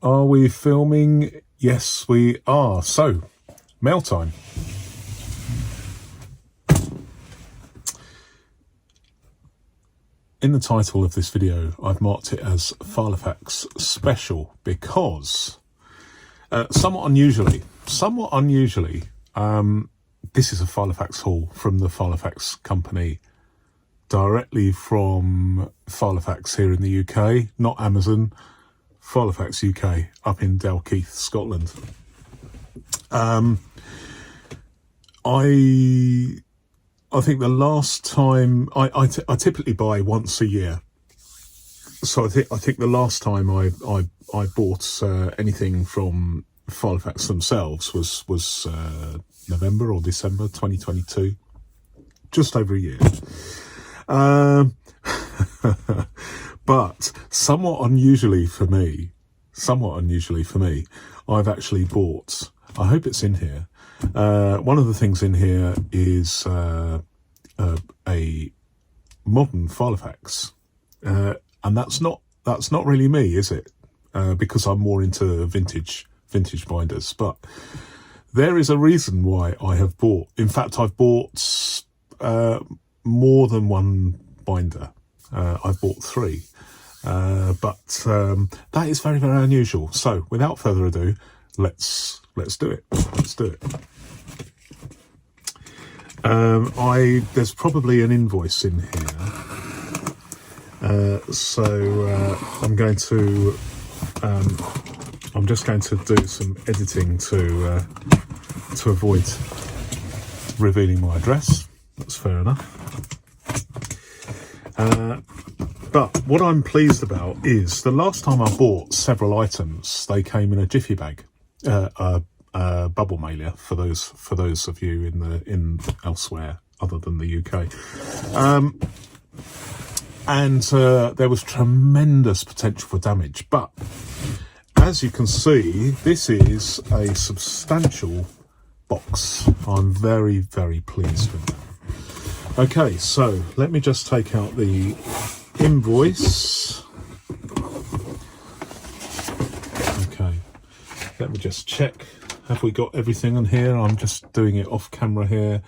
Are we filming? Yes, we are. So, mail time. In the title of this video, I've marked it as Filofax Special because, somewhat unusually, this is a Filofax haul from the Filofax company, directly from Filofax here in the UK, not Amazon, Filofax UK up in Dalkeith, Scotland. I think the last time I typically buy once a year, so I think the last time I bought anything from Filofax themselves was November or December 2022, just over a year. But somewhat unusually for me, I've actually bought, I hope it's in here, one of the things in here is a modern Filofax, and that's not really me, is it? Because I'm more into vintage binders. But there is a reason why I have bought. In fact, I've bought more than one binder. I've bought 3, but that is very, very unusual. So, without further ado, let's do it. There's probably an invoice in here, so I'm just going to do some editing to avoid revealing my address. That's fair enough. But what I'm pleased about is the last time I bought several items, they came in a jiffy bag, bubble mailer for those of you in elsewhere other than the UK, and there was tremendous potential for damage. But as you can see, this is a substantial box. I'm very, very pleased with that. Okay, so let me just take out the invoice. Okay, let me just check. Have we got everything on here? I'm just doing it off camera here.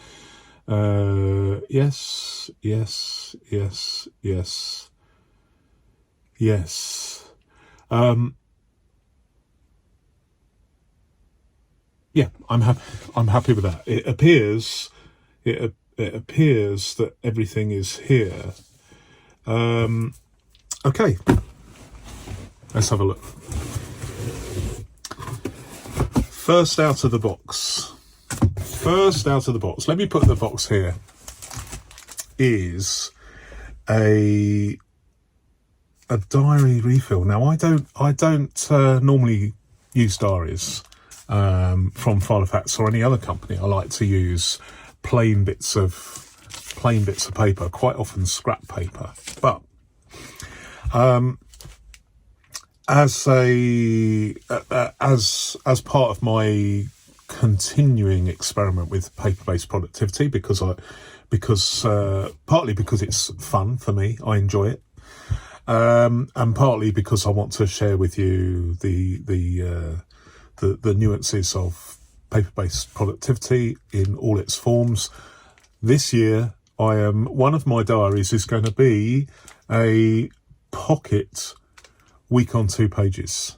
Yes. Yeah, I'm happy with that. It appears that everything is here. Okay, let's have a look. First out of the box. Let me put the box here. Is a diary refill. Now I don't normally use diaries from Filofax or any other company. I like to use plain bits of paper, quite often scrap paper. But as part of my continuing experiment with paper-based productivity, partly because it's fun for me, I enjoy it, and partly because I want to share with you the nuances of paper-based productivity in all its forms. This year, one of my diaries is going to be a pocket week on 2 pages.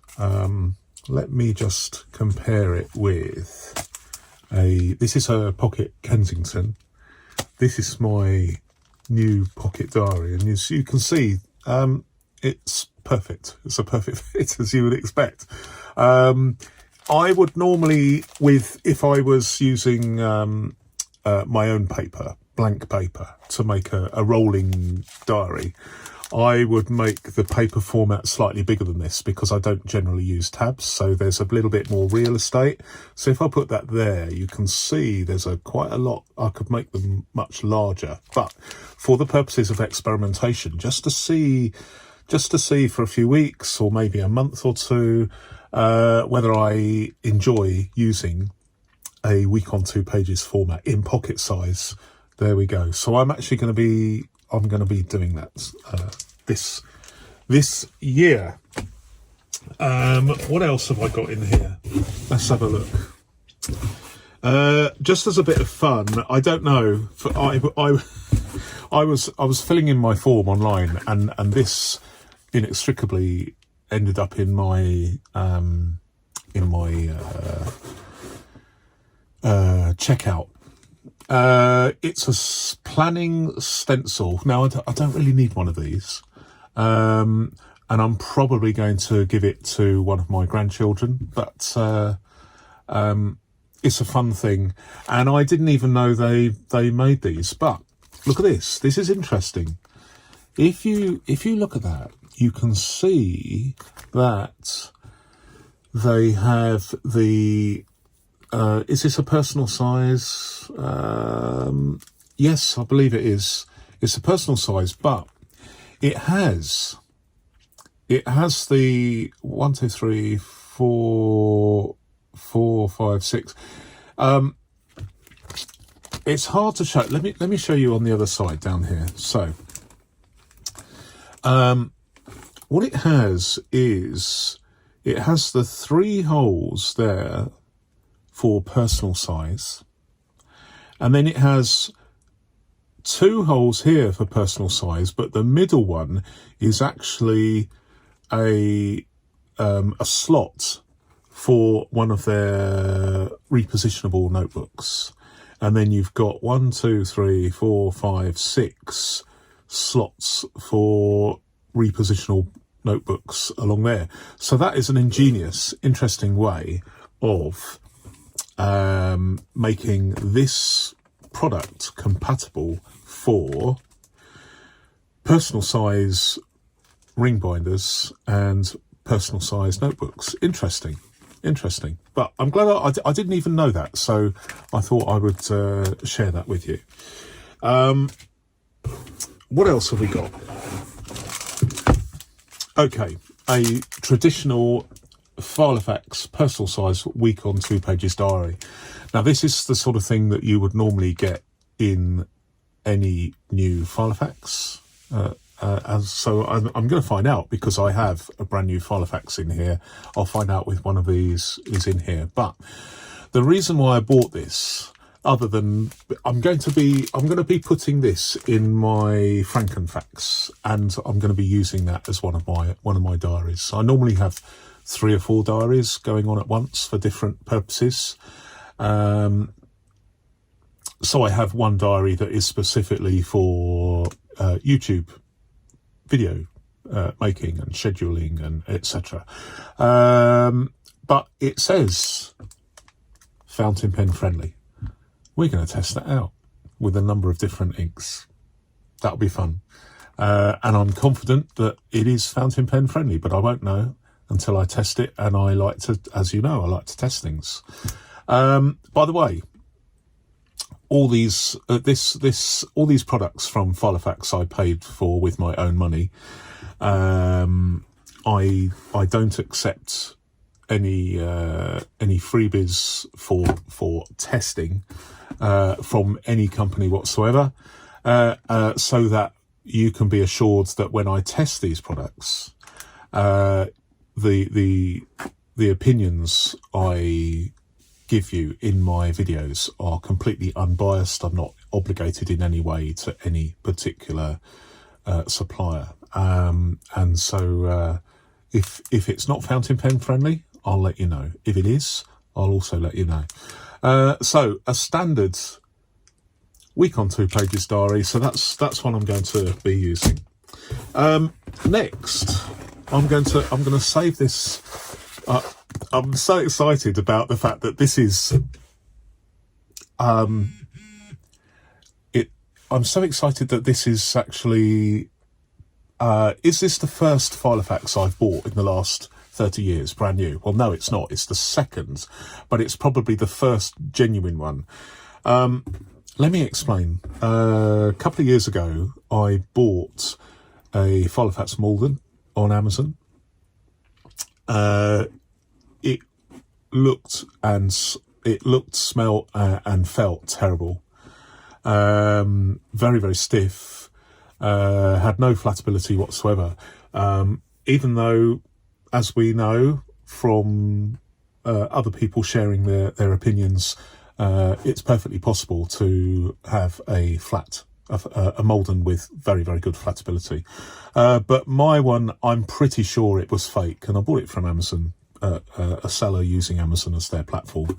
Let me just compare it with this is a pocket Kensington. This is my new pocket diary, and as you can see, it's perfect. It's a perfect fit, as you would expect. I would normally, if I was using my own paper, blank paper, to make a rolling diary, I would make the paper format slightly bigger than this because I don't generally use tabs, so there's a little bit more real estate. So if I put that there, you can see there's quite a lot. I could make them much larger, but for the purposes of experimentation, just to see for a few weeks or maybe a month or two whether I enjoy using a week on 2 pages format in pocket size. There we go. So I'm actually going to be doing that this year. What else have I got in here? Let's have a look. Just as a bit of fun, I don't know. I was filling in my form online, and this inextricably ended up in my checkout. It's a planning stencil. Now I don't really need one of these, and I'm probably going to give it to one of my grandchildren. But it's a fun thing, and I didn't even know they made these. But look at this. This is interesting. If you look at that, you can see that they have the. Is this a personal size? Yes, I believe it is. It's a personal size, but it has the 1, 2, 3, 4, 5, 6. It's hard to show. Let me show you on the other side down here. So, what it has is it has the 3 holes there for personal size, and then it has 2 holes here for personal size, but the middle one is actually a slot for one of their repositionable notebooks. And then you've got 1, 2, 3, 4, 5, 6 slots for repositionable notebooks along there. So that is an ingenious, interesting way of making this product compatible for personal size ring binders and personal size notebooks. Interesting. But I'm glad I didn't even know that, so I thought I would share that with you. What else have we got? Okay, a traditional Filofax personal size week on 2 pages diary. Now this is the sort of thing that you would normally get in any new Filofax. So I'm going to find out, because I have a brand new Filofax in here. I'll find out if one of these is in here. But the reason why I bought this, other than I'm going to be putting this in my Frankenfax, and I'm going to be using that as one of my diaries. So I normally have 3 or 4 diaries going on at once for different purposes. So I have one diary that is specifically for YouTube video making and scheduling and etc. But it says fountain pen friendly. We're going to test that out with a number of different inks. That'll be fun. And I'm confident that it is fountain pen friendly, but I won't know until I test it. And I like to, as you know, I like to test things. By the way, all these all these products from Filofax I paid for with my own money. I don't accept any freebies for testing from any company whatsoever, so that you can be assured that when I test these products, the opinions I give you in my videos are completely unbiased. I'm not obligated in any way to any particular supplier, and so if it's not fountain pen friendly, I'll let you know. If it is, I'll also let you know. So a standard week on 2 pages diary. So that's what I'm going to be using. Next, I'm going to save this. I'm so excited about the fact that this is. I'm so excited that this is actually. Is this the first Filofax I've bought in the last 30 years, brand new? Well, no, it's not. It's the second, but it's probably the first genuine one. Let me explain. A couple of years ago, I bought a Filofax Malden on Amazon. It looked, smelled, and felt terrible. Very, very stiff. Had no flatability whatsoever. Even though as we know from other people sharing their opinions, it's perfectly possible to have a Malden with very, very good flatability. But my one, I'm pretty sure it was fake, and I bought it from Amazon, a seller using Amazon as their platform.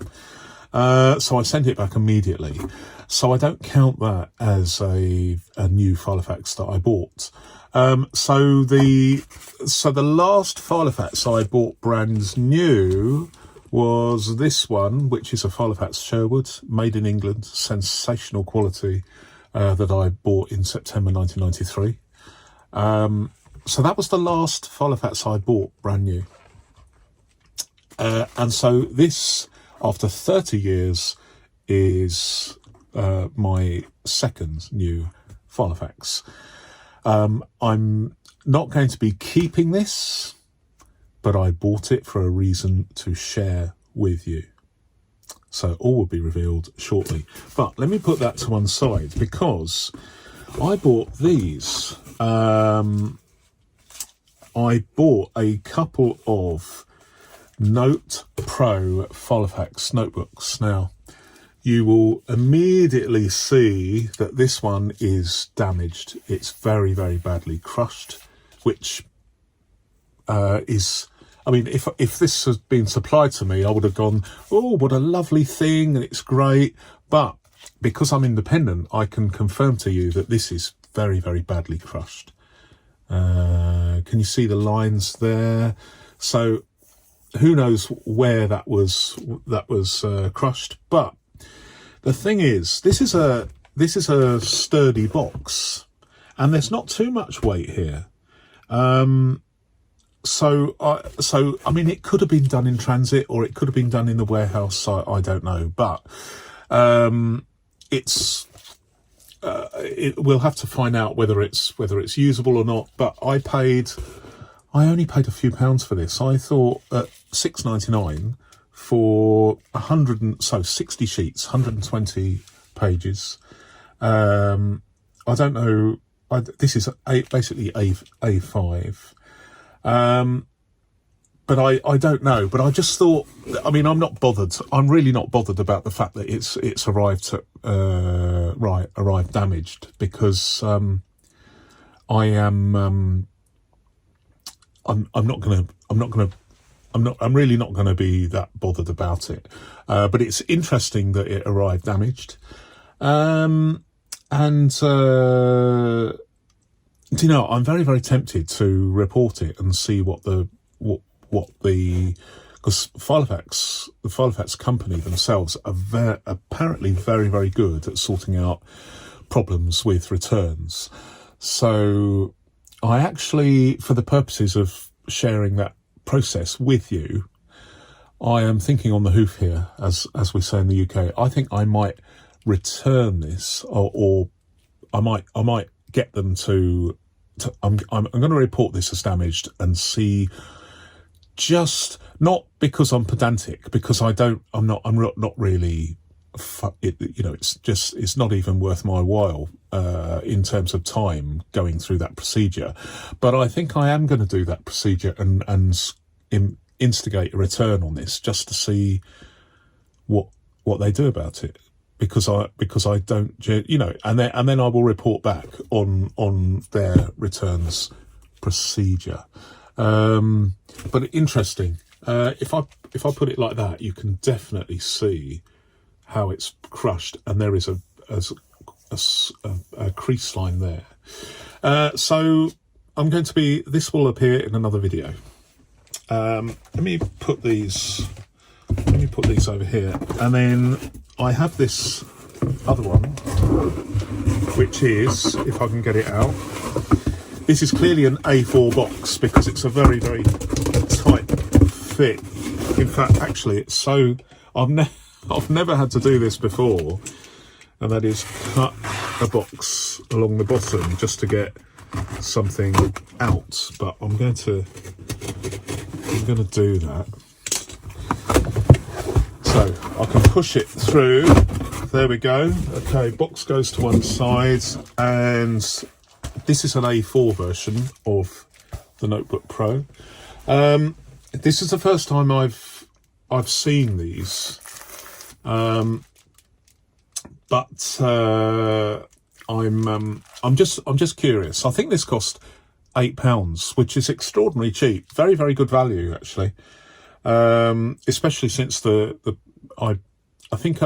So I sent it back immediately. So I don't count that as a new Filofax that I bought. So the last Filofax I bought brand new was this one, which is a Filofax Sherwood, made in England, sensational quality, that I bought in September 1993. So that was the last Filofax I bought brand new. And so this, after 30 years, is my second new Filofax. I'm not going to be keeping this, but I bought it for a reason to share with you. So all will be revealed shortly. But let me put that to one side, because I bought these. I bought a couple of Note Pro Filofax notebooks. Now, you will immediately see that this one is damaged. It's very, very badly crushed, which is... I mean, if this had been supplied to me, I would have gone, oh, what a lovely thing, and it's great. But because I'm independent, I can confirm to you that this is very, very badly crushed. Can you see the lines there? So who knows where that was crushed? But the thing is, this is a sturdy box, and there's not too much weight here. So I mean, it could have been done in transit, or it could have been done in the warehouse. I don't know, but we'll have to find out whether it's usable or not. But I only paid a few pounds for this. I thought at £6.99 for 60 sheets, 120 pages. I don't know. This is basically A5. But I don't know, but I just thought, I mean, I'm not bothered. I'm really not bothered about the fact that it's arrived damaged, because I'm really not gonna be that bothered about it. But it's interesting that it arrived damaged. Do you know, I'm very, very tempted to report it and see because the Filofax company themselves are apparently very, very good at sorting out problems with returns. So I actually, for the purposes of sharing that process with you, I am thinking on the hoof here, as we say in the UK. I think I might return this, or I might get them to I'm going to report this as damaged and see, just not because I'm pedantic, because I'm not really, it's not even worth my while in terms of time going through that procedure. But I think I am going to do that procedure and instigate a return on this, just to see what they do about it. Because I don't, and then I will report back on their returns procedure. But interesting. If I put it like that, you can definitely see how it's crushed, and there is a crease line there. So I'm going to be. This will appear in another video. Let me put these over here, and then I have this other one, which is, if I can get it out, this is clearly an A4 box, because it's a very, very tight fit. In fact, actually, it's so, I've never had to do this before, and that is cut a box along the bottom just to get something out. But I'm going to do that. So I can push it through. There we go. Okay, box goes to one side, and this is an A4 version of the Notebook Pro. This is the first time I've seen these, but I'm just curious. I think this cost £8, which is extraordinarily cheap. Very, very good value, actually. Especially since I think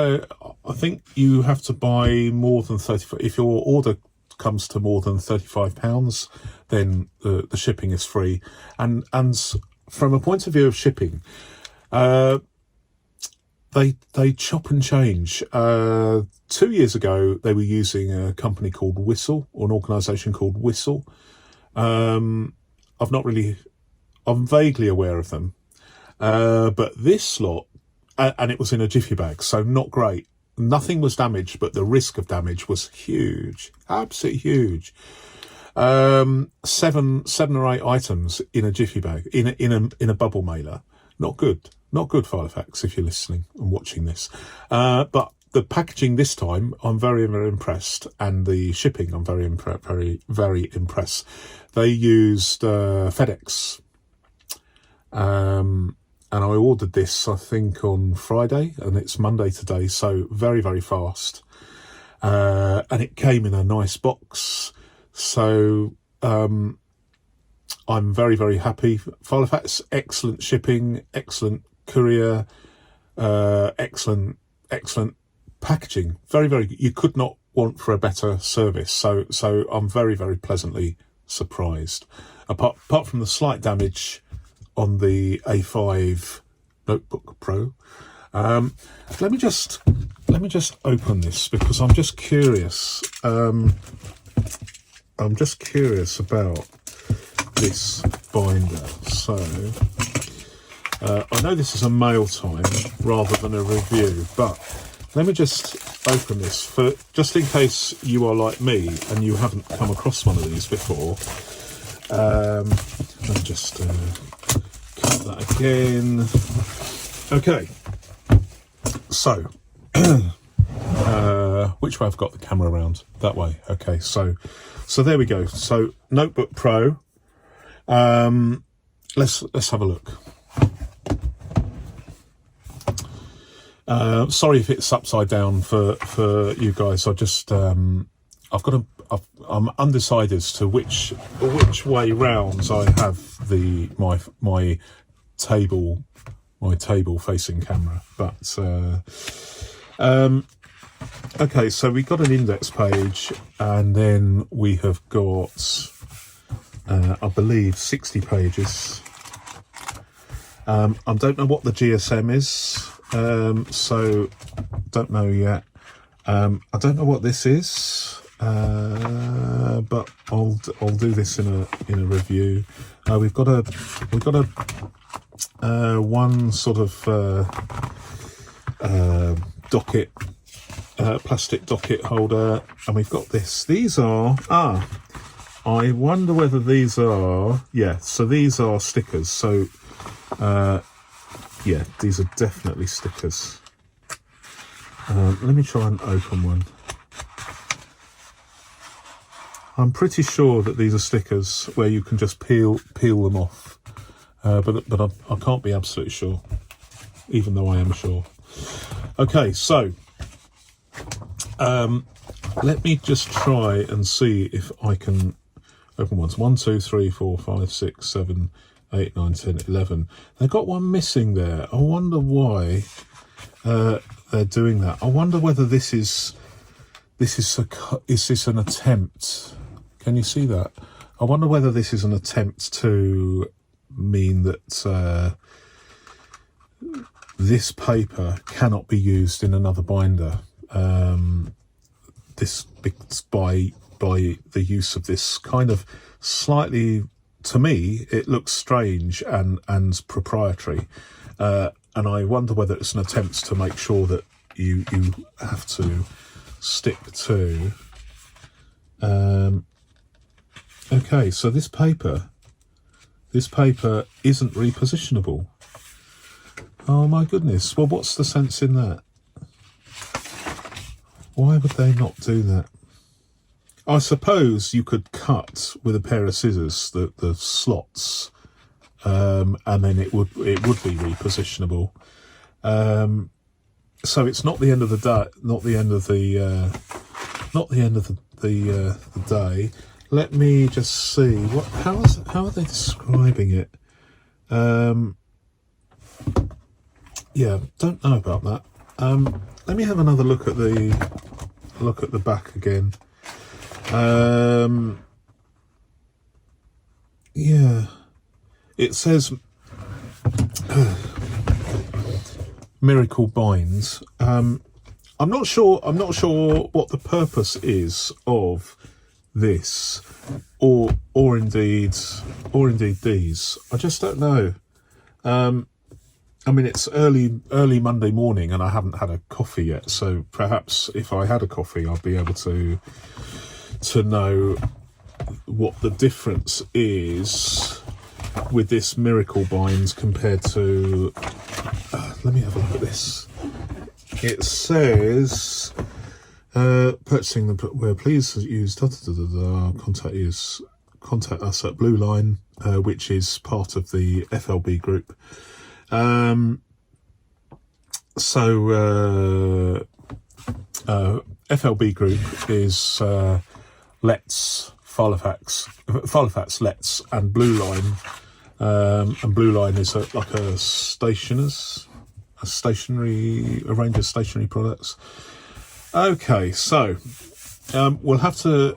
you have to buy more than 35. If your order comes to more than £35, then the shipping is free. And from a point of view of shipping, they chop and change. 2 years ago, they were using a company called Whistle, or an organisation called Whistle. I'm vaguely aware of them. But this lot, and it was in a jiffy bag, so not great. Nothing was damaged, but the risk of damage was huge, absolutely huge. 7 or 8 items in a jiffy bag, in a bubble mailer. Not good, Filofax, if you're listening and watching this. But the packaging this time, I'm very, very impressed, and the shipping, I'm very, very impressed. They used FedEx, and I ordered this, I think, on Friday, and it's Monday today, so very, very fast. And it came in a nice box, so I'm very, very happy. Filofax, excellent shipping, excellent courier, excellent packaging. Very, very, you could not want for a better service. So I'm very, very pleasantly surprised. Apart from the slight damage on the A5 Notebook Pro. Let me just open this, because I'm just curious. I'm just curious about this binder. So I know this is a mail time rather than a review, but let me just open this for just in case you are like me and you haven't come across one of these before. Let me just cut that again. Okay, so which way I've got the camera around? That way. Okay, so there we go. So Notebook Pro. Let's have a look. Sorry if it's upside down for you guys. I just I'm undecided as to which way round I have my table facing camera, but okay, so we got an index page, and then we have got I believe 60 pages. I don't know what the GSM is, so don't know yet. I don't know what this is, but I'll do this in a review. We've got a one sort of docket, plastic docket holder, and we've got this. These are I wonder whether these are, yeah, so these are stickers. So yeah, these are definitely stickers. Let me try and open one. I'm pretty sure that these are stickers where you can just peel them off, but I can't be absolutely sure, even though I am sure. Okay, so let me just try and see if I can open ones. 1, 2, 3, 4, 5, 6, 7, 8, 9, 10, 11. They've got one missing there. I wonder why they're doing that. I wonder whether is this an attempt? Can you see that? I wonder whether this is an attempt to mean that this paper cannot be used in another binder. This by the use of this kind of slightly, to me, it looks strange and proprietary. And I wonder whether it's an attempt to make sure that you have to stick to. Okay, so this paper isn't repositionable. Oh my goodness. Well, what's the sense in that? Why would they not do that? I suppose you could cut with a pair of scissors the slots and then it would be repositionable. So it's not the end of the day, not the end of the day. Let me just see how are they describing it? Yeah, don't know about that. Let me have another look at the back again. Yeah, it says Miracle Binds. I'm not sure what the purpose is of this, or indeed these. I just don't know. I mean, it's early Monday morning, and I haven't had a coffee yet. So perhaps if I had a coffee, I'd be able to know what the difference is with this Miracle Binds compared to. Let me have a look at this. It says purchasing the where please use contact us at Blue Line, which is part of the FLB group. FLB group is Let's Filofax Let's and Blue Line, and Blue Line is a range of stationery products. Okay, so we'll have to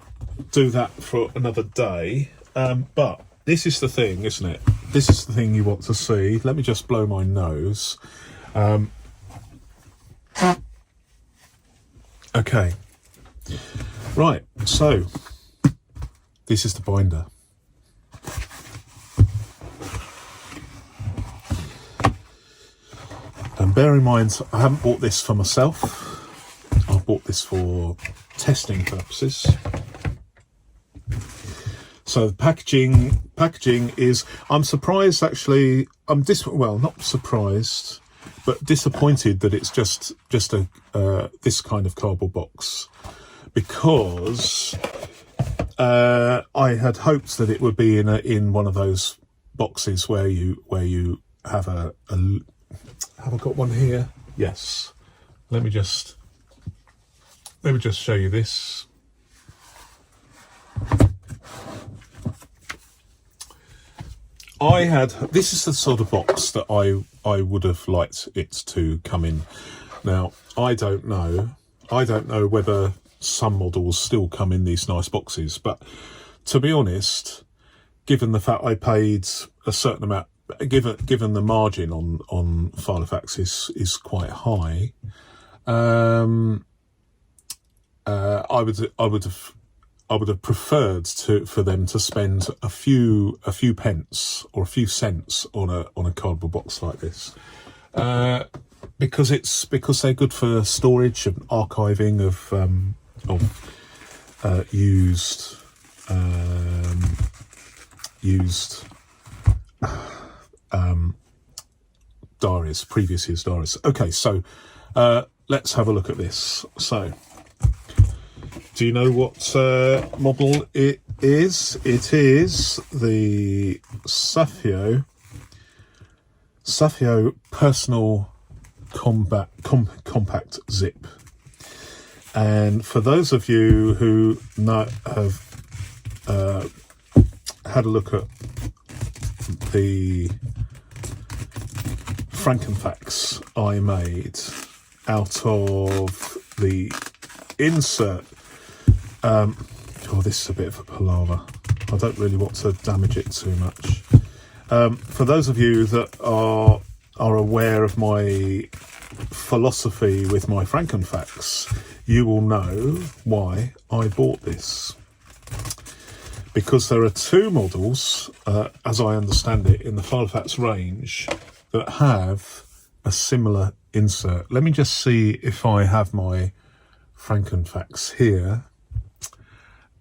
do that for another day, but this is the thing, isn't it? This is the thing you want to see. Let me just blow my nose. Okay. Right, so this is the binder. And bear in mind, I haven't bought this for myself. I've bought this for testing purposes. So the packaging is, I'm surprised actually, not surprised, but disappointed that it's just a this kind of cardboard box, because I had hoped that it would be in one of those boxes where you have a have I got one here? Yes. Let me just show you this. This is the sort of box that I would have liked it to come in. Now, I don't know whether some models still come in these nice boxes, but to be honest, given the fact I paid a certain amount, given the margin on Filofax is quite high, I would have preferred for them to spend a few pence or a few cents on a cardboard box like this, because they're good for storage and archiving of used diaries, previous year's diaries. Okay, so let's have a look at this. So, do you know what model it is? It is the Safiano Personal Compact Zip. And for those of you who have had a look at the Frankenfax I made out of the insert, this is a bit of a palaver. I don't really want to damage it too much. For those of you that are aware of my philosophy with my Frankenfax, you will know why I bought this. Because there are two models, as I understand it, in the Filofax range that have a similar insert. Let me just see if I have my Frankenfax here.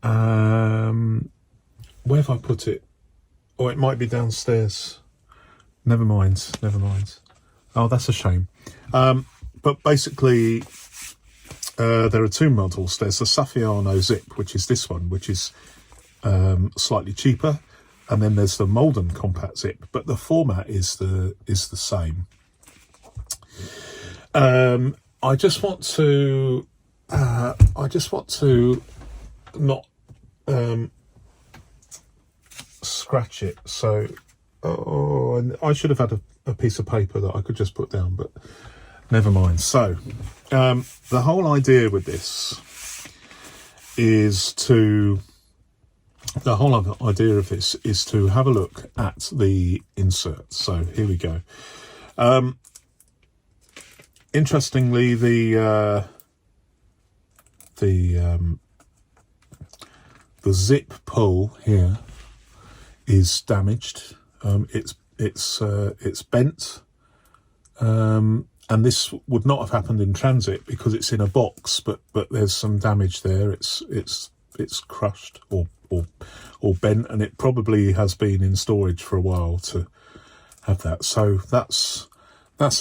Where have I put it? Oh, it might be downstairs. Never mind. Oh, that's a shame. But basically, there are two models. There's the Safiano Zip, which is this one, which is slightly cheaper, and then there's the Malden compact zip, but the format is the same. I just want to not scratch it. So, and I should have had a piece of paper that I could just put down, but never mind. So, the whole idea with this is to have a look at the insert. So here we go. Interestingly, the zip pull here is damaged. It's bent, and this would not have happened in transit because it's in a box. But there's some damage there. It's crushed or bent, and it probably has been in storage for a while to have that. So that's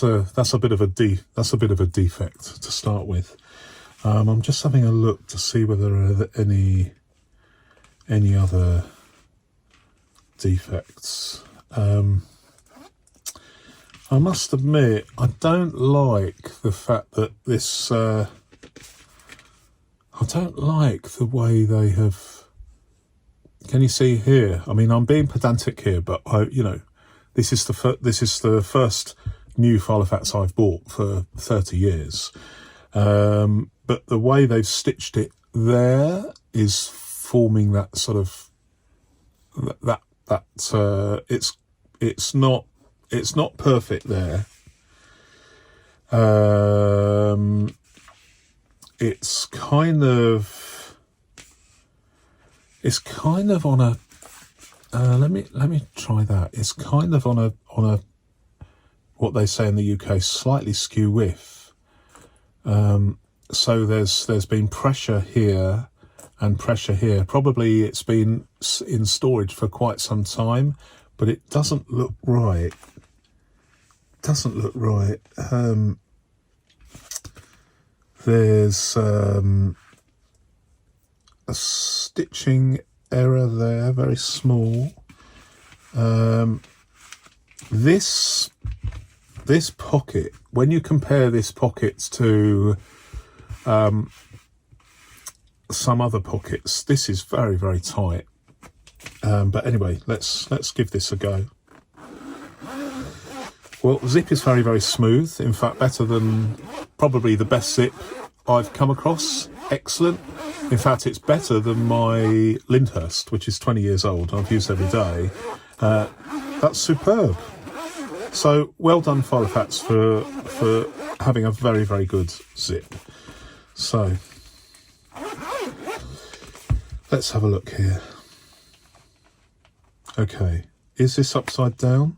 a bit of a defect to start with. I'm just having a look to see whether there are any other defects. I must admit, I don't like the fact that this. I don't like the way they have. Can you see here? I mean, I'm being pedantic here, but this is the first new Filofax I've bought for 30 years. But the way they've stitched it there is forming that sort of it's not perfect there. It's kind of on a let me try that. It's kind of on a what they say in the UK, slightly skew width. So there's been pressure here and pressure here. Probably it's been in storage for quite some time, but it doesn't look right. There's a stitching error there, very small. This pocket, when you compare this pocket to some other pockets, this is very, very tight. But anyway, let's give this a go. Well, zip is very, very smooth. In fact, better than probably the best zip I've come across. Excellent. In fact, it's better than my Lyndhurst, which is 20 years old. I've used every day. That's superb. So well done, Filofax, for having a very, very good zip. So let's have a look here. Okay, is this upside down?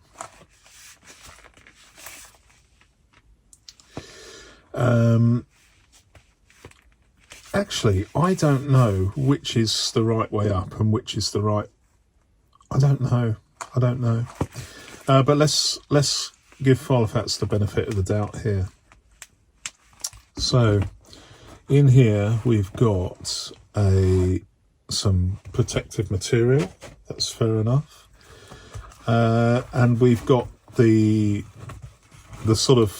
Actually, I don't know which is the right way up and which is the right. I don't know. But let's give Filofax the benefit of the doubt here. So in here we've got some protective material. That's fair enough. And we've got the sort of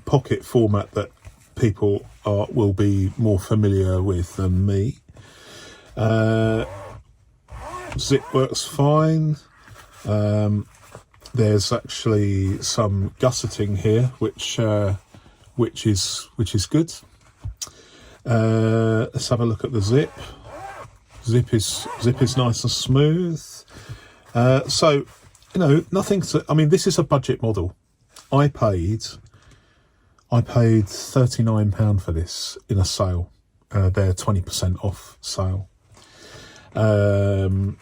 pocket format that people will be more familiar with than me. Zip works fine. There's actually some gusseting here, which is good. Let's have a look at the zip. Zip is nice and smooth. So nothing to. I mean, this is a budget model. I paid £39 for this in a sale. They're 20% off sale. And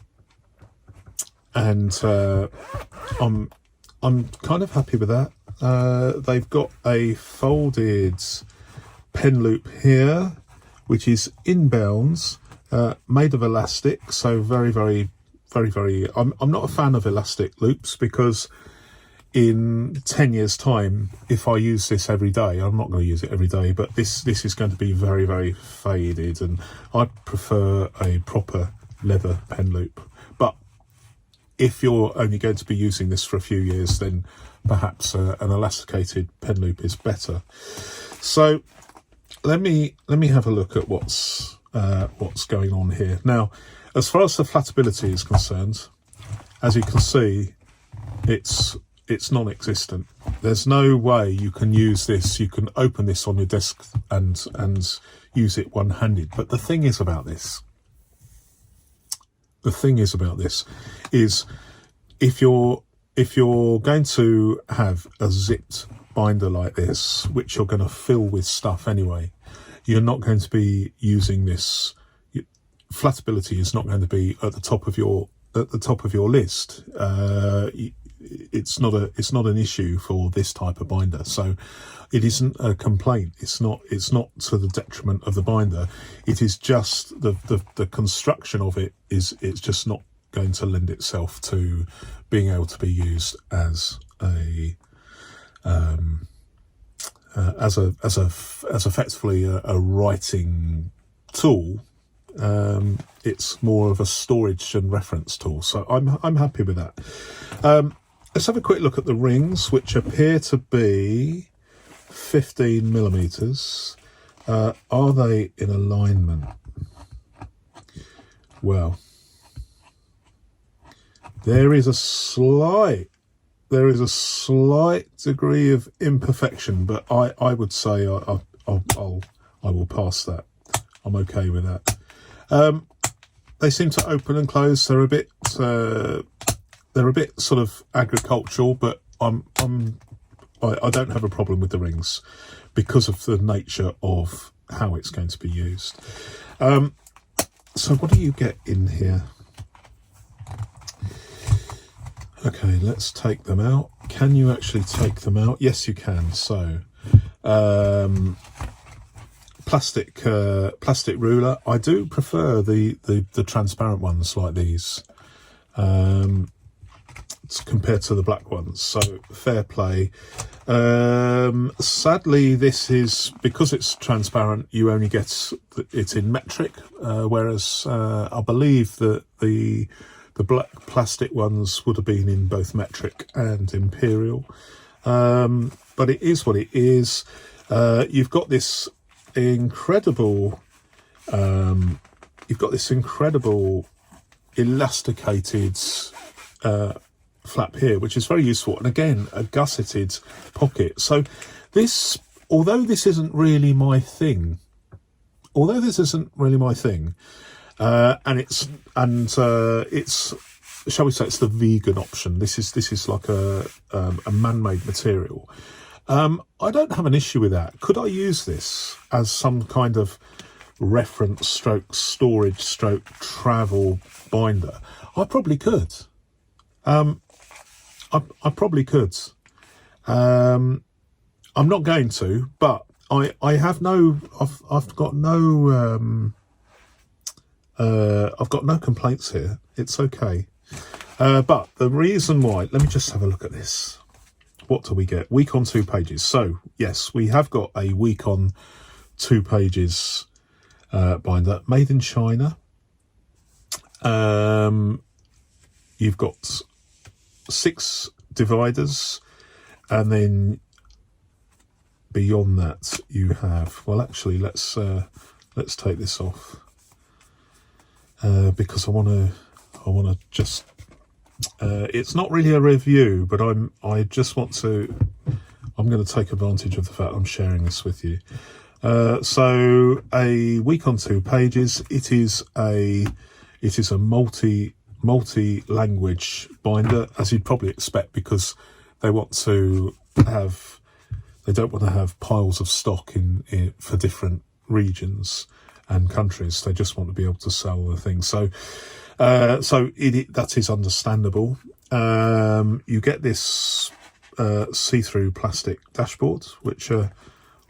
I'm kind of happy with that. They've got a folded pen loop here, which is inbounds, made of elastic. So very, very, very, very. I'm not a fan of elastic loops because in 10 years' time, if I use this every day, I'm not going to use it every day, but this is going to be very, very faded, and I prefer a proper leather pen loop. But if you're only going to be using this for a few years, then perhaps an elasticated pen loop is better. So let me have a look at what's going on here. Now, as far as the flatability is concerned, as you can see, it's non-existent. There's no way you can use this. You can open this on your desk and use it one-handed. But the thing is about this is if you're going to have a zipped binder like this, which you're going to fill with stuff anyway, you're not going to be using this. Flatability is not going to be at the top of your list. It's not an issue for this type of binder, so it isn't a complaint. It's not to the detriment of the binder. It is just the construction of it it's just not going to lend itself to being able to be used as effectively a writing tool. It's more of a storage and reference tool, so I'm happy with that. Let's have a quick look at the rings, which appear to be 15 millimeters. Are they in alignment? Well, there is a slight degree of imperfection, but I would say I will pass that. I'm okay with that. They seem to open and close. They're a bit sort of agricultural, but I don't have a problem with the rings because of the nature of how it's going to be used. So what do you get in here? Okay, let's take them out. Can you actually take them out? Yes, you can. So plastic ruler. I do prefer the transparent ones like these compared to the black ones, so fair play. Sadly, this is, because it's transparent, you only get it in metric, whereas I believe that the black plastic ones would have been in both metric and imperial, but it is what it is. You've got this incredible elasticated flap here, which is very useful, and again a gusseted pocket. So this, although this isn't really my thing, and it's shall we say it's the vegan option. This is like a man-made material. I don't have an issue with that. Could I use this as some kind of reference stroke storage stroke travel binder? I probably could. I probably could. I'm not going to, but I've got no complaints here. It's okay. But the reason why, let me just have a look at this. What do we get? Week on 2 pages. So yes, we have got a week on 2 pages binder made in China. You've got 6 dividers, and then beyond that you have, well, actually let's take this off because I want to just it's not really a review, but I'm going to take advantage of the fact I'm sharing this with you. So a week on 2 pages. It is a multi-language binder, as you'd probably expect, because they don't want to have piles of stock in for different regions and countries. They just want to be able to sell the thing. So that is understandable. You get this see-through plastic dashboard, which are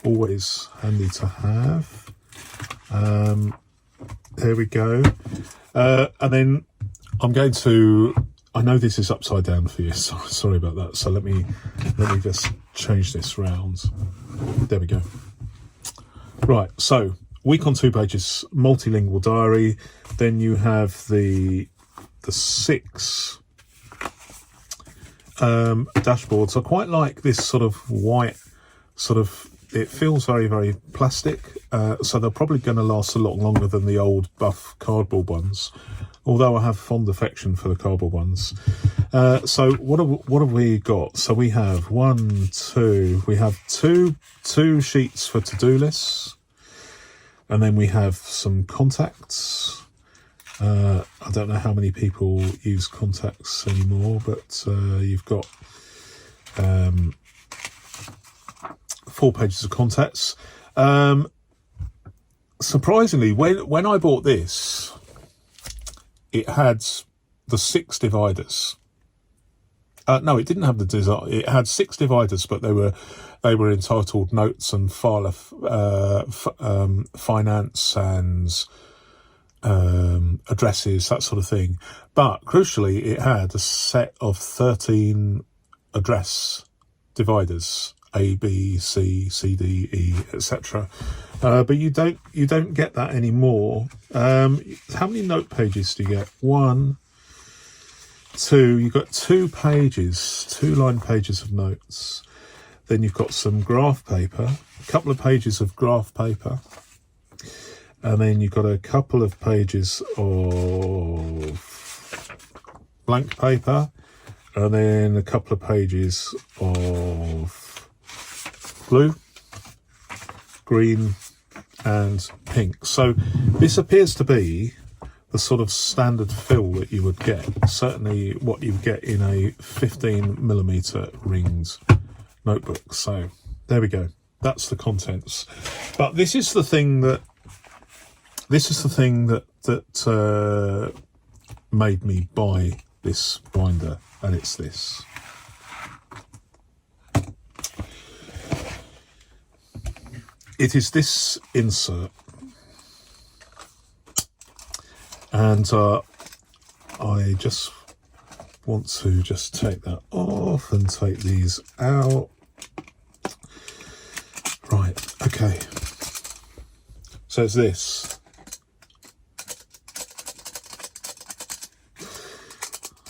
always handy to have. There we go. And then I'm going to, I know this is upside down for you, so sorry about that. So let me just change this round. There we go. Right, so week on 2 pages, multilingual diary. Then you have the 6 dashboards. I quite like this sort of white, it feels very, very plastic. So they're probably going to last a lot longer than the old buff cardboard ones, although I have fond affection for the cardboard ones. So what have we got? So we have two sheets for to-do lists, and then we have some contacts. I don't know how many people use contacts anymore, but you've got 4 pages of contacts. Surprisingly, when I bought this, it had the 6 dividers. No, it didn't have the design. It had 6 dividers, but they were entitled notes and finance and addresses, that sort of thing. But crucially, it had a set of 13 address dividers: A, B, C, C, D, E, etc. But you don't get that anymore. How many note pages do you get? 1, 2. You've got 2 pages, 2-line pages of notes. Then you've got some graph paper, a couple of pages of graph paper. And then you've got a couple of pages of blank paper, and then a couple of pages of blue, green, and pink. So this appears to be the sort of standard fill that you would get, certainly what you get in a 15mm ringed notebook. So there we go. That's the contents. But this is the thing that made me buy this binder, and it's this. It is this insert, and I just want to take that off and take these out. Right, okay. So it's this.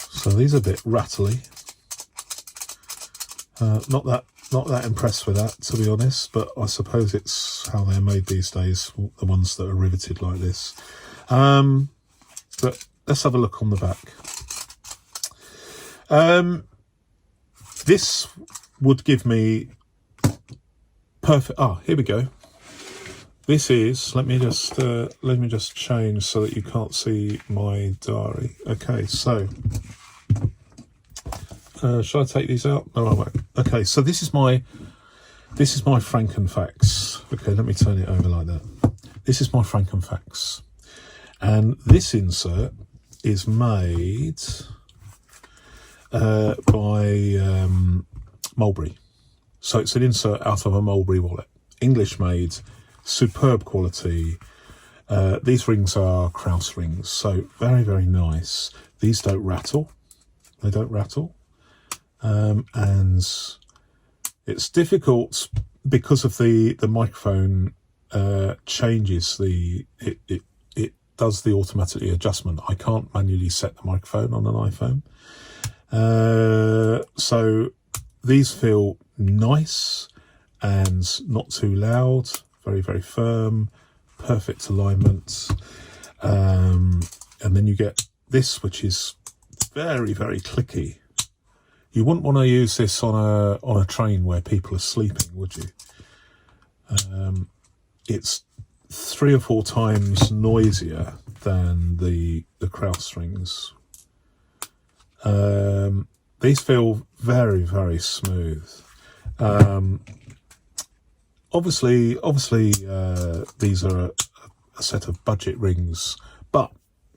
So these are a bit rattly. Not that impressed with that, to be honest, but I suppose it's how they're made these days, the ones that are riveted like this. But let's have a look on the back. This would give me perfect. Here we go. This is, let me just change so that you can't see my diary. Okay, so shall I take these out? No, I won't. Okay, so this is my Frankenfax. Okay, let me turn it over like that. This is my Frankenfax, and this insert is made by Mulberry. So it's an insert out of a Mulberry wallet, English made, superb quality. These rings are Krauss rings, so very, very nice. These don't rattle. They don't rattle. And it's difficult because of the microphone changes it does the automatically adjustment. I can't manually set the microphone on an iPhone. So these feel nice and not too loud, very, very firm, perfect alignment. And then you get this, which is very, very clicky. You wouldn't want to use this on a train where people are sleeping, would you? It's 3 or 4 times noisier than the Krauss rings. These feel very, very smooth. Obviously, these are a set of budget rings, but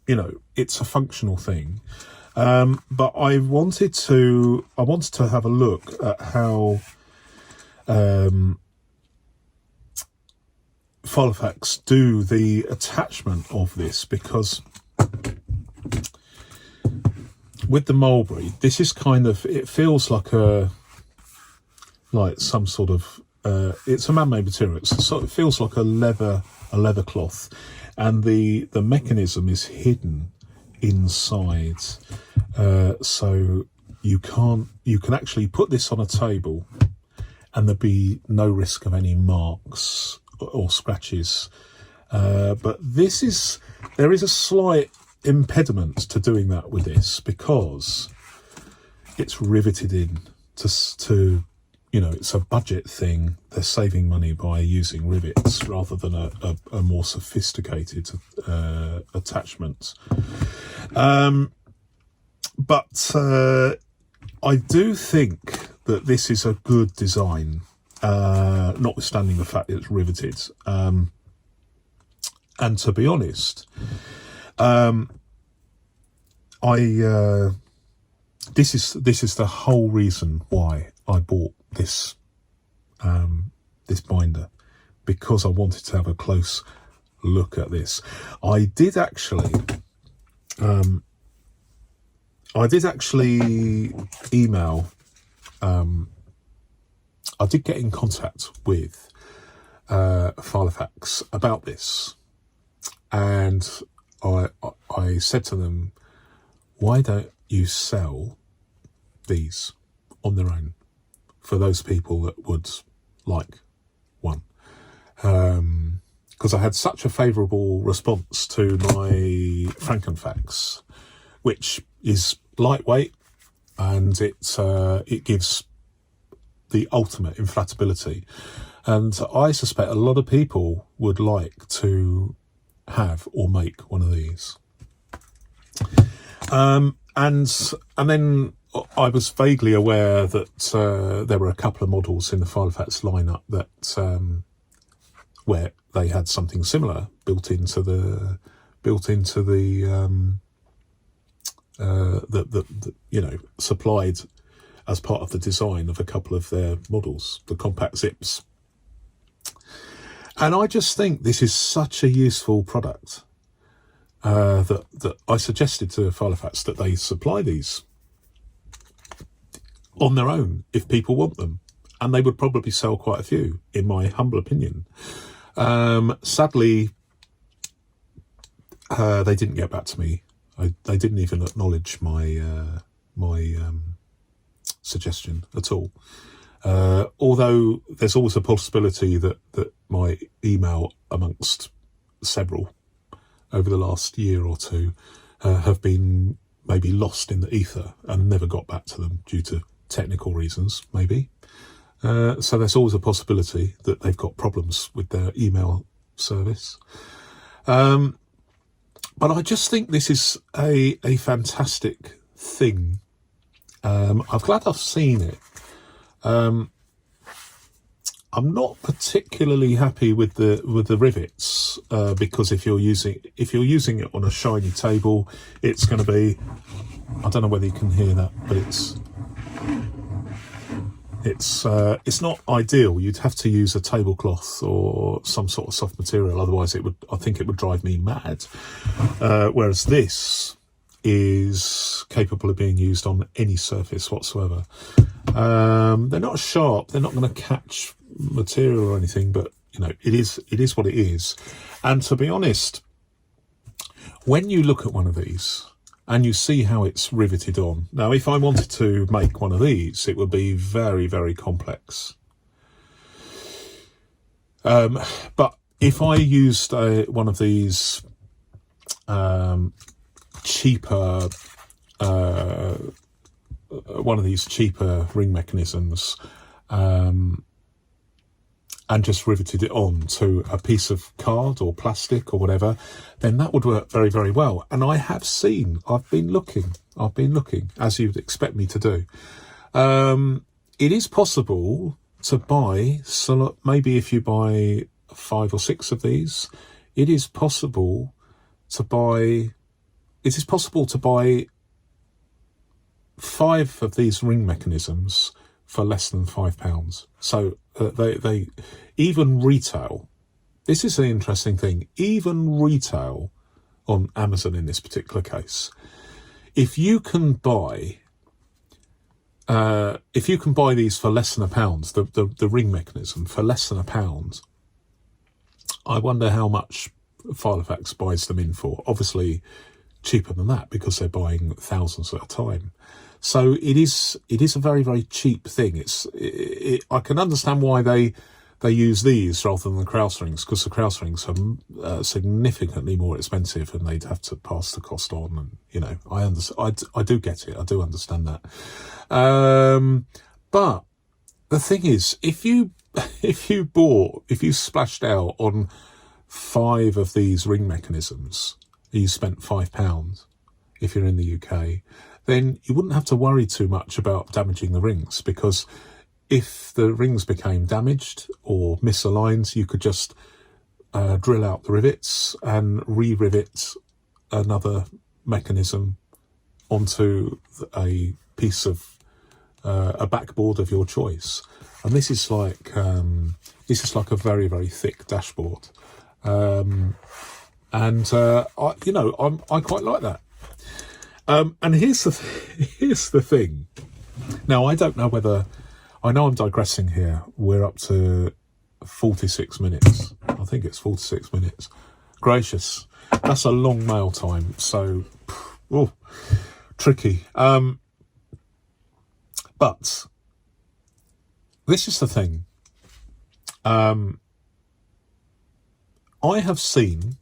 you know, it's a functional thing. But I wanted to have a look at how Filofax do the attachment of this, because with the Mulberry, this is kind of, it feels like some sort of it's a man-made material. So it feels like a leather cloth, and the mechanism is hidden inside. So you can actually put this on a table and there'd be no risk of any marks or scratches. But there is a slight impediment to doing that with this, because it's riveted in to it's a budget thing. They're saving money by using rivets rather than a more sophisticated attachment. But I do think that this is a good design, notwithstanding the fact that it's riveted. And to be honest, this is the whole reason why I bought this binder, because I wanted to have a close look at this. I did actually email. I did get in contact with Filofax about this, and I said to them, why don't you sell these on their own for those people that would like one? Because I had such a favourable response to my Frankenfax, which is lightweight, and it gives the ultimate in flatability. And I suspect a lot of people would like to have or make one of these. And then I was vaguely aware that there were a couple of models in the Filofax lineup that where they had something similar built into the supplied as part of the design of a couple of their models, the compact zips. And I just think this is such a useful product that I suggested to Filofax that they supply these on their own if people want them, and they would probably sell quite a few, in my humble opinion. Sadly, they didn't get back to me. They didn't even acknowledge my suggestion at all. Although there's always a possibility that my email, amongst several over the last year or two, have been maybe lost in the ether and never got back to them due to technical reasons, maybe. So there's always a possibility that they've got problems with their email service. But I just think this is a fantastic thing. I'm glad I've seen it. I'm not particularly happy with the rivets, because if you're using it on a shiny table, it's going to be, I don't know whether you can hear that, but it's not ideal. You'd have to use a tablecloth or some sort of soft material, otherwise I think it would drive me mad. Whereas this is capable of being used on any surface whatsoever. They're not sharp, they're not going to catch material or anything, but it is what it is. And to be honest, when you look at one of these and you see how it's riveted on, now if I wanted to make one of these, it would be very, very complex. But if I used one of these cheaper ring mechanisms, and just riveted it on to a piece of card or plastic or whatever, then that would work very, very well. And I've been looking, as you'd expect me to do. It is possible to buy, so maybe if you buy 5 or 6 of these, it is possible to buy 5 of these ring mechanisms for less than £5. So they even retail. This is an interesting thing. Even retail on Amazon in this particular case. If you can buy these for less than £1, the ring mechanism for less than £1, I wonder how much Filofax buys them in for. Obviously cheaper than that, because they're buying thousands at a time. So it is a very, very cheap thing. I can understand why they use these rather than the Krauss rings, because the Krauss rings are significantly more expensive and they'd have to pass the cost on. And, I understand. I do get it. I do understand that. But the thing is, if you splashed out on 5 of these ring mechanisms, you spent £5 if you're in the UK, then you wouldn't have to worry too much about damaging the rings, because if the rings became damaged or misaligned, you could just drill out the rivets and re-rivet another mechanism onto a piece of a backboard of your choice. And this is like a very, very thick dashboard, I quite like that. And here's the thing. Now, I don't know whether, I know I'm digressing here. We're up to 46 minutes. I think it's 46 minutes. Gracious, that's a long mail time. So, tricky. But this is the thing. I have seen,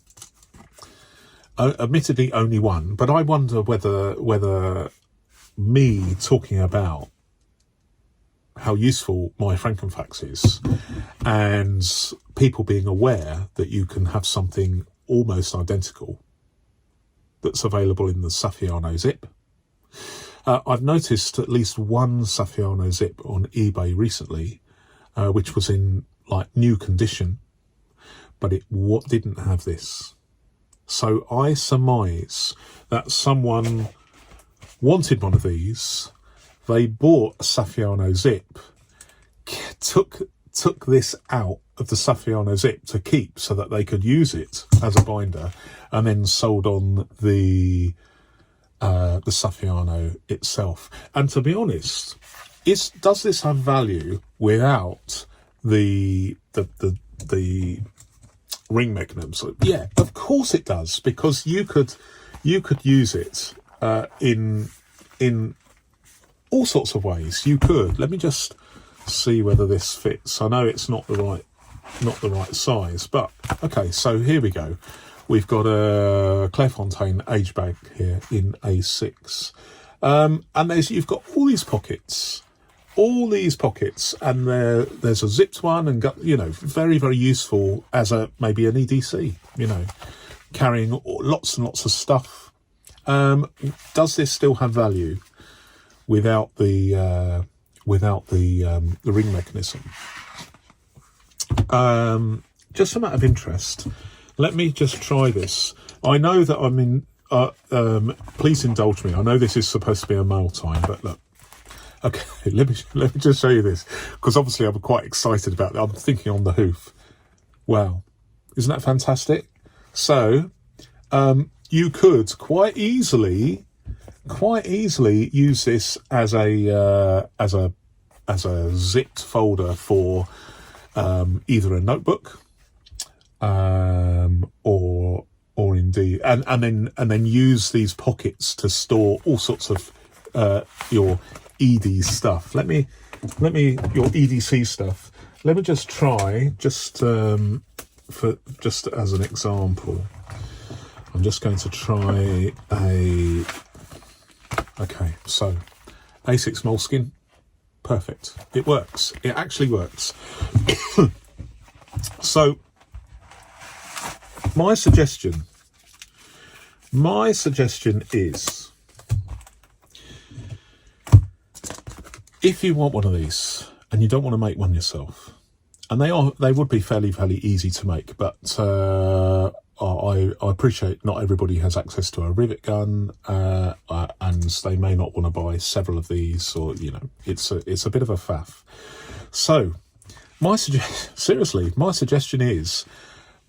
admittedly only one, but I wonder whether me talking about how useful my Frankenfax is and people being aware that you can have something almost identical that's available in the Safiano zip. I've noticed at least one Safiano zip on eBay recently, which was in like new condition, but it didn't have this. So I surmise that someone wanted one of these. They bought a Safiano zip, took this out of the Safiano zip to keep so that they could use it as a binder, and then sold on the Safiano itself. And to be honest, does this have value without the ring mechanisms? Yeah, of course it does, because you could use it in all sorts of ways. You could. Let me just see whether this fits. I know it's not the right size, but okay. So here we go. We've got a Clairefontaine age bag here in A6, and you've got all these pockets, and there's a zipped one, and very, very useful as maybe an EDC, carrying lots and lots of stuff. Does this still have value without the ring mechanism? Just a matter of interest, let me just try this. I know that I'm in. Please indulge me. I know this is supposed to be a mail time, but look. Okay, let me just show you this, because obviously I'm quite excited about that. I'm thinking on the hoof. Wow, isn't that fantastic? So you could quite easily use this as a zipped folder for either a notebook or indeed and then use these pockets to store all sorts of your ED stuff. Let me your EDC stuff. Let me just try just as an example. I'm just going to try okay, so A6 moleskin, perfect. It works. It actually works. So my suggestion is, if you want one of these and you don't want to make one yourself, and they would be fairly easy to make, but I appreciate not everybody has access to a rivet gun, and they may not want to buy several of these, or it's a bit of a faff. So my suggestion is,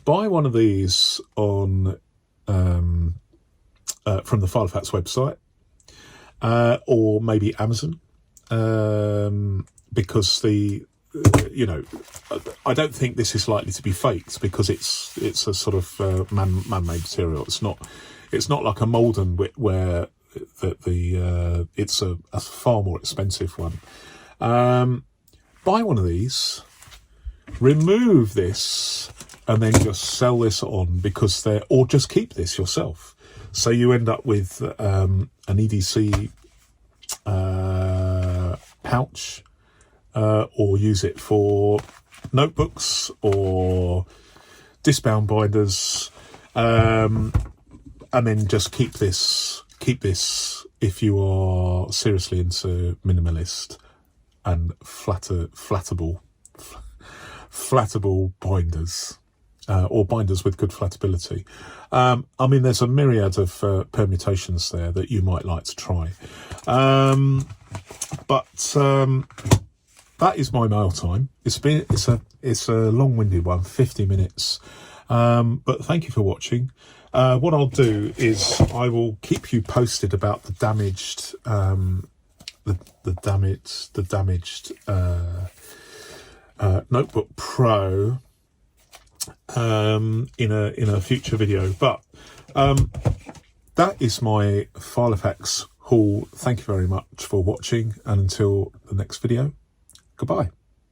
buy one of these on from the Filofax website, or maybe Amazon, because I don't think this is likely to be faked, because it's a sort of man-made material. It's not like a Malden where it's a far more expensive one. Buy one of these, remove this, and then just sell this on, because or just keep this yourself. So you end up with an EDC pouch, or use it for notebooks or discbound binders, and then just keep this if you are seriously into minimalist and flattable binders, or binders with good flattability. I mean, there's a myriad of permutations there that you might like to try. But that is my mail time. It's a long-winded one, 50 minutes. But thank you for watching. What I'll do is I will keep you posted about the damaged Notebook Pro in a future video. But that is my Filofax haul. Thank you very much for watching, and until the next video, goodbye.